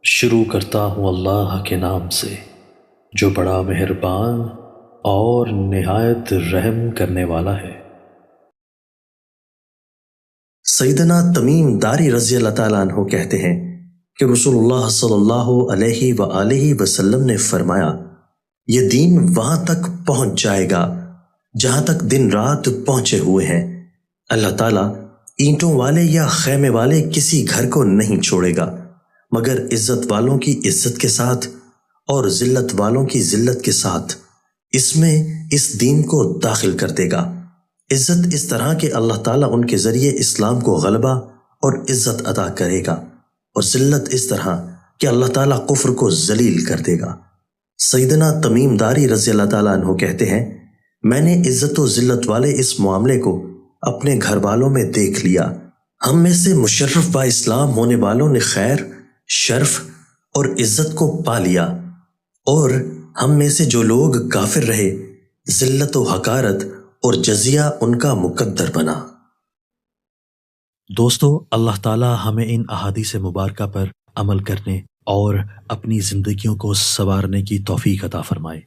شروع کرتا ہوں اللہ کے نام سے جو بڑا مہربان اور نہایت رحم کرنے والا ہے۔ سیدنا تمیم داری رضی اللہ تعالیٰ عنہ کہتے ہیں کہ رسول اللہ صلی اللہ علیہ وآلہ وسلم نے فرمایا، یہ دین وہاں تک پہنچ جائے گا جہاں تک دن رات پہنچے ہوئے ہیں۔ اللہ تعالیٰ اینٹوں والے یا خیمے والے کسی گھر کو نہیں چھوڑے گا مگر عزت والوں کی عزت کے ساتھ اور ذلت والوں کی ذلت کے ساتھ اس میں اس دین کو داخل کر دے گا۔ عزت اس طرح کہ اللہ تعالیٰ ان کے ذریعے اسلام کو غلبہ اور عزت عطا کرے گا، اور ذلت اس طرح کہ اللہ تعالیٰ کفر کو ذلیل کر دے گا۔ سیدنا تمیم داری رضی اللہ تعالیٰ عنہ کہتے ہیں، میں نے عزت و ذلت والے اس معاملے کو اپنے گھر والوں میں دیکھ لیا۔ ہم میں سے مشرف با اسلام ہونے والوں نے خیر، شرف اور عزت کو پا لیا، اور ہم میں سے جو لوگ کافر رہے ذلت و حقارت اور جزیہ ان کا مقدر بنا۔ دوستو، اللہ تعالی ہمیں ان احادیث مبارکہ پر عمل کرنے اور اپنی زندگیوں کو سنوارنے کی توفیق عطا فرمائے۔